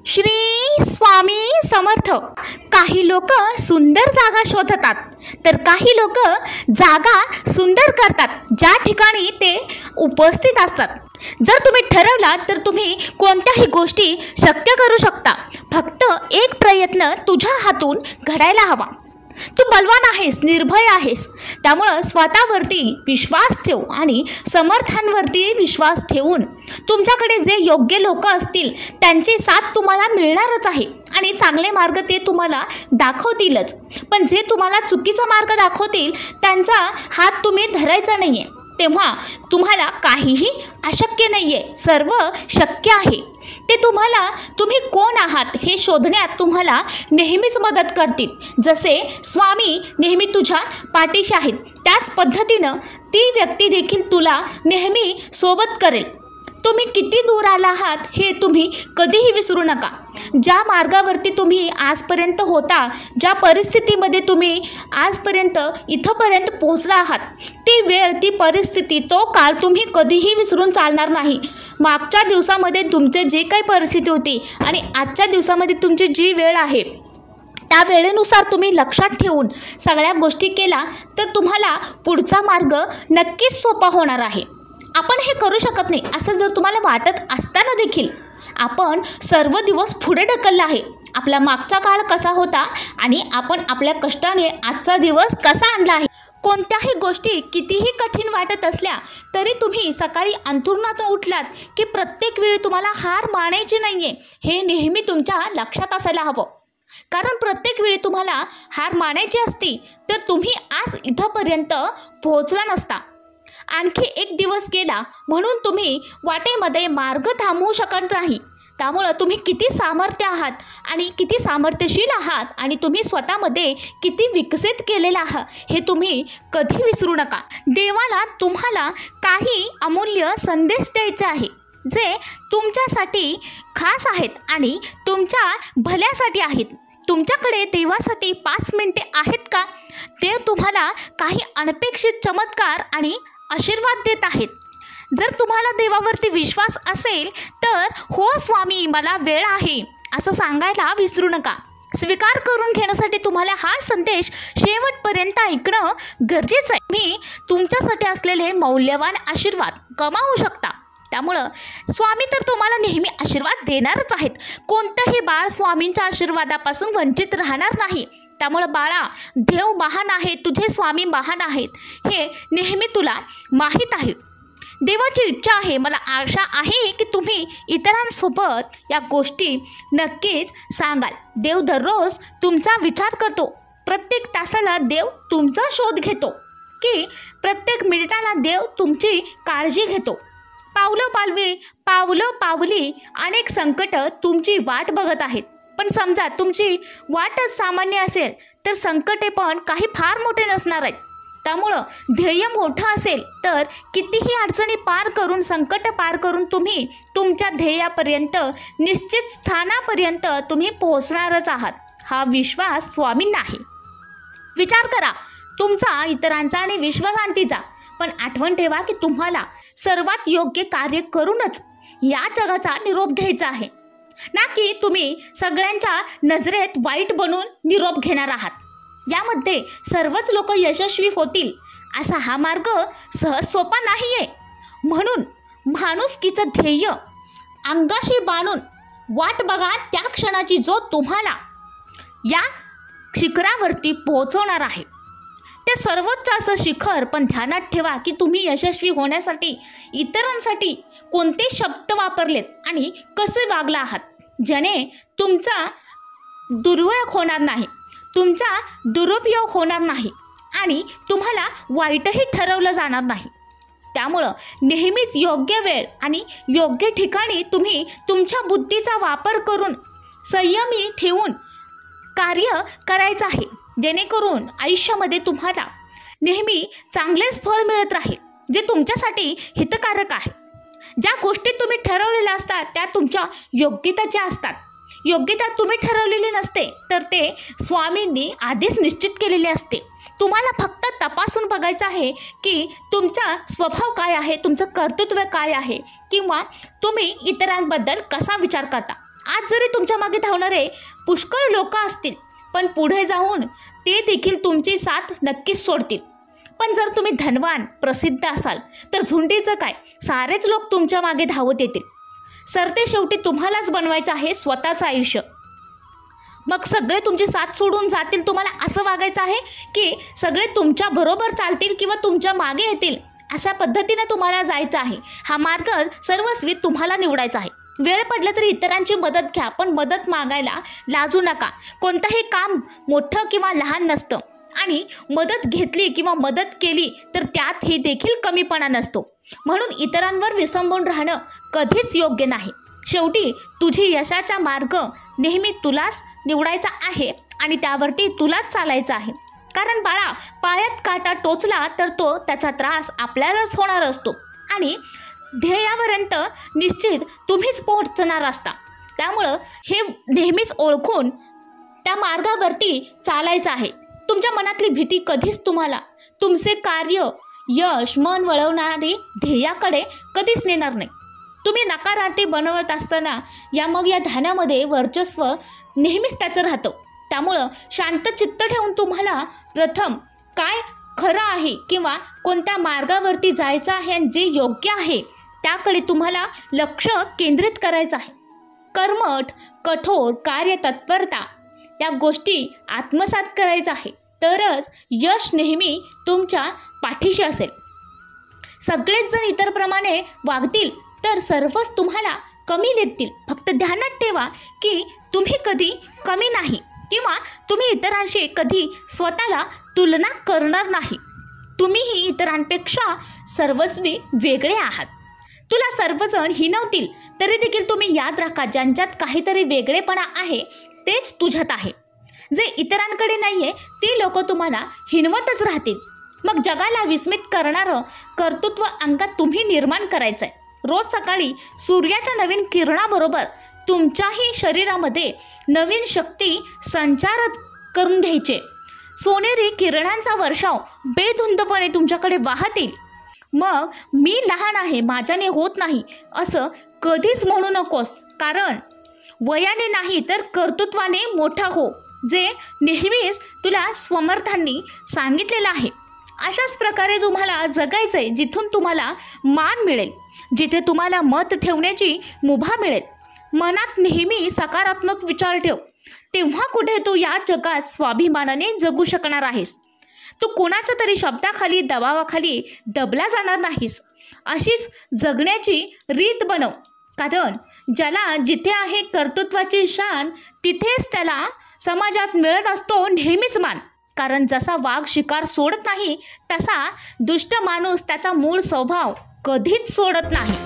श्री स्वामी समर्थ. काही लोक सुंदर जागा शोधतात तर काही लोक जागा सुंदर करतात ज्या ठिकाणी ते उपस्थित असतात. जर तुम्ही ठरवला तर तुम्ही कोणत्याही गोष्टी शक्य करू शकता. फक्त एक प्रयत्न तुझ्या हातून घडायला हवा. तू बलवान आहेस, निर्भय आहेस. त्यामुळं स्वतःवरती विश्वास ठेव आणि समर्थांवरती विश्वास ठेवून तुमच्याकडे जे योग्य लोक असतील त्यांची साथ तुम्हाला मिळणारच आहे आणि चांगले मार्ग ते तुम्हाला दाखवतीलच. पण जे तुम्हाला चुकीचा मार्ग दाखवतील त्यांचा हात तुम्ही धरायचा नाही आहे. तेव्हा तुम्हाला काहीही अशक्य नाही आहे, सर्व शक्य आहे. ते तुम्ही कोण आहात हे शोधण्यात तुम्हाला नेहमीच मदत करतील. जसे स्वामी नेहमी तुझ्या पाठीशी आहेत त्याच पद्धतीनं ती व्यक्ती देखील तुला नेहमी सोबत करेल. तुम्ही किती दूर आला आहात हे तुम्ही कधीही विसरू नका. ज्या मार्गावरती तुम्ही आजपर्यंत होता, ज्या परिस्थितीमध्ये तुम्ही आजपर्यंत इथंपर्यंत पोहोचला आहात, ती वेळ, ती परिस्थिती, तो काळ तुम्ही कधीही विसरून चालणार नाही. मागच्या दिवसामध्ये तुमचे जे काही परिस्थिती होती आणि आजच्या दिवसामध्ये तुमची जी वेळ आहे त्या वेळेनुसार तुम्ही लक्षात ठेवून सगळ्या गोष्टी केला तर तुम्हाला पुढचा मार्ग नक्कीच सोपा होणार आहे. आपण हे करू शकत नाही असं जर तुम्हाला वाटत असताना देखील आपण सर्व दिवस पुढे ढकलला आहे. आपला मागचा काळ कसा होता आणि आपण आपल्या कष्टाने आजचा दिवस कसा आणला आहे. कोणत्याही गोष्टी कितीही कठीण वाटत असल्या तरी तुम्ही सकाळी अंथरुणातून उठलात की प्रत्येक वेळी तुम्हाला हार मानायची नाही आहे हे नेहमी तुमच्या लक्षात असायला हवं. कारण प्रत्येक वेळी तुम्हाला हार मानायची असती तर तुम्ही आज इथंपर्यंत पोहोचला नसता. आणखी एक दिवस गेला म्हणून तुम्ही वाटेमध्ये मार्ग थांबवू शकत नाही. त्यामुळं तुम्ही किती सामर्थ्य आहात आणि किती सामर्थ्यशील आहात आणि तुम्ही स्वतःमध्ये किती विकसित केलेलं आहात हे तुम्ही कधी विसरू नका. देवाला तुम्हाला काही अमूल्य संदेश द्यायचे आहे जे तुमच्यासाठी खास आहेत आणि तुमच्या भल्यासाठी आहेत. तुमच्याकडे देवासाठी 5 मिनिटे आहेत का? ते तुम्हाला काही अनपेक्षित चमत्कार आणि आशीर्वाद देत आहेत. जर तुम्हाला देवावरती विश्वास असेल तर हो स्वामी मला वेळ आहे असं सांगायला विसरू नका. स्वीकार करून घेण्यासाठी तुम्हाला हा संदेश शेवटपर्यंत ऐकणं गरजेचं आहे. मी तुमच्यासाठी असलेले मौल्यवान आशीर्वाद गमावू शकता. त्यामुळं स्वामी तर तुम्हाला नेहमी आशीर्वाद देणारच आहेत. कोणतंही बाळ स्वामींच्या आशीर्वादापासून वंचित राहणार नाही. त्यामुळं बाळा, देव महान आहे, तुझे स्वामी महान आहेत हे नेहमी तुला माहीत आहे. देवाची इच्छा आहे, मला आशा आहे की तुम्ही इतरांसोबत या गोष्टी नक्कीच सांगाल. देव दररोज तुमचा विचार करतो. प्रत्येक तासाला देव तुमचा शोध घेतो की प्रत्येक मिनिटाला देव तुमची काळजी घेतो. पावलं पावली अनेक संकट तुमची वाट बघत आहेत. पण समजा तुमची वाटच सामान्य असेल तर संकटे पण काही फार मोठे नसणार आहेत. त्यामुळं ध्येय मोठं असेल तर कितीही अडचणी पार करून, संकट पार करून तुम्ही तुमच्या ध्येयापर्यंत, निश्चित स्थानापर्यंत तुम्ही पोहोचणारच आहात. हा विश्वास स्वामींना आहे. विचार करा तुमचा, इतरांचा आणि विश्वशांतीचा. पण आठवण ठेवा की तुम्हाला सर्वात योग्य कार्य करूनच या जगाचा निरोप घ्यायचा आहे, ना की तुम्ही सगळ्यांच्या नजरेत वाईट बनून निरोप घेणार आहात. यामध्ये सर्वच लोक यशस्वी होतील असा हा मार्ग सहज सोपा नाही आहे. म्हणून माणुसकीचं ध्येय अंगाशी बांधून वाट बघा त्या क्षणाची जो तुम्हाला या शिखरावरती पोहोचवणार आहे. ते सर्वोच्च असं शिखर. पण ध्यानात ठेवा की तुम्ही यशस्वी होण्यासाठी इतरांसाठी कोणते शब्द वापरलेत आणि कसे वागला आहात ज्याने तुमचा दुरुपयोग होणार नाही आणि तुम्हाला वाईटही ठरवलं जाणार नाही. त्यामुळं नेहमीच योग्य वेळ आणि योग्य ठिकाणी तुम्ही तुमच्या बुद्धीचा वापर करून संयमी ठेवून कार्य करायचं आहे, जेणेकरून आयुष्यामध्ये तुम्हाला नेहमी चांगलेच फळ मिळत राहील जे तुमच्यासाठी हितकारक आहे. ज्या गोष्टी तुम्ही ठरवलेल्या असतात त्या तुमच्या योग्यतेच्या असतात. योग्यता तुम्ही ठरवलेली नसते तर ते स्वामींनी आधीच निश्चित केलेले असते. तुम्हाला फक्त तपासून बघायचं आहे की तुमचा स्वभाव काय आहे, तुमचं कर्तृत्व काय आहे किंवा तुम्ही इतरांबद्दल कसा विचार करता. आज जरी तुमच्या मागे धावणारे पुष्कळ लोक असतील, पण पुढे जाऊन ते देखील तुमची साथ नक्कीच सोडतील. पण जर तुम्ही धनवान प्रसिद्ध असाल तर झुंडीचं काय, सारेच लोक तुमच्या मागे धावत येतील. सरते शेवटी तुम्हालाच बनवायचं आहे स्वतःचं आयुष्य. मग सगळे तुमची साथ सोडून जातील, तुम्हाला असं वागायचं आहे की सगळे तुमच्या बरोबर चालतील किंवा तुमच्या मागे येतील, अशा पद्धतीने तुम्हाला जायचं आहे. हा मार्ग सर्वस्वी तुम्हाला निवडायचा आहे. वेळ पडलं तरी इतरांची मदत घ्या, पण मदत मागायला लाजू नका. कोणतंही काम मोठं किंवा लहान नसतं आणि मदत घेतली किंवा मदत केली तर त्यातही देखील कमीपणा नसतो. म्हणून इतरांवर विसंबून राहणं कधीच योग्य नाही. शेवटी तुझी यशाचा मार्ग नेहमी तुलाच निवडायचा आहे आणि त्यावरती तुलाच चालायचं आहे. कारण बाळा, पायात काटा टोचला तर तो त्याचा त्रास आपल्यालाच होणार असतो आणि ध्येयापर्यंत निश्चित तुम्हीच पोहोचणार असता. त्यामुळं हे नेहमीच ओळखून त्या मार्गावरती चालायचं आहे. तुमच्या मनातली भीती कधीच तुम्हाला तुमचे कार्य, यश, मन वळवणारी ध्येयाकडे कधीच नेणार नाही. तुम्ही नकारार्थी बनवत असताना या ध्यानामध्ये वर्चस्व नेहमीच त्याचं राहतं. त्यामुळं शांत चित्त ठेवून तुम्हाला प्रथम काय खरं आहे किंवा कोणत्या मार्गावरती जायचं आहे आणि जे योग्य आहे त्याकडे तुम्हाला लक्ष केंद्रित करायचं आहे. कर्मठ, कठोर, कार्यतत्परता या गोष्टी आत्मसात करायचं आहे, तरच यश नेहमी तुमच्या पाठीशी असेल. सगळेच जण इतरप्रमाणे वागतील तर सर्वच तुम्हाला कमी लेखतील. फक्त ध्यानात ठेवा की तुम्ही कधी कमी नाही किंवा तुम्ही इतरांशी कधी स्वतःला तुलना करणार नाही. तुम्हीही इतरांपेक्षा सर्वस्वी वेगळे आहात. तुला सर्वजण हिणवतील तरी देखील तुम्ही याद राखा, ज्यांच्यात काहीतरी वेगळेपणा आहे तेच तुझ्यात आहे. जे इतरांकडे नाही आहे ती लोक तुम्हाला हिणवतच राहतील. मग जगाला विस्मित करणारं कर्तृत्व अंगात तुम्ही निर्माण करायचं आहे. रोज सकाळी सूर्याच्या नवीन किरणाबरोबर तुमच्याही शरीरामध्ये नवीन शक्ती संचार करून घ्यायचे. सोनेरी किरणांचा वर्षाव बेधुंदपणे तुमच्याकडे वाहतील. मग मी लहान आहे, माझ्याने होत नाही असं कधीच म्हणू नकोस. कारण वयाने नाही तर कर्तृत्वाने मोठा हो, जे नेहमीच तुला समर्थांनी सांगितलेलं आहे. अशाच प्रकारे तुम्हाला जगायचं आहे, जिथून तुम्हाला मान मिळेल, जिथे तुम्हाला मत ठेवण्याची मुभा मिळेल. मनात नेहमी सकारात्मक विचार ठेव, तेव्हा कुठे तू या जगात स्वाभिमानाने जगू शकणार आहेस. तू कोणाच्या तरी शब्दाखाली, दबावाखाली दबला जाणार नाहीस. अशीच जगण्याची रीत बनव. कारण ज्याला जिथे आहे कर्तृत्वाची शान, तिथेच त्याला समाजात मिळत असतो नेहमीच मान. कारण जसा वाघ शिकार सोडत नाही तसा दुष्ट माणूस त्याचा मूळ स्वभाव कधीच सोडत नाही.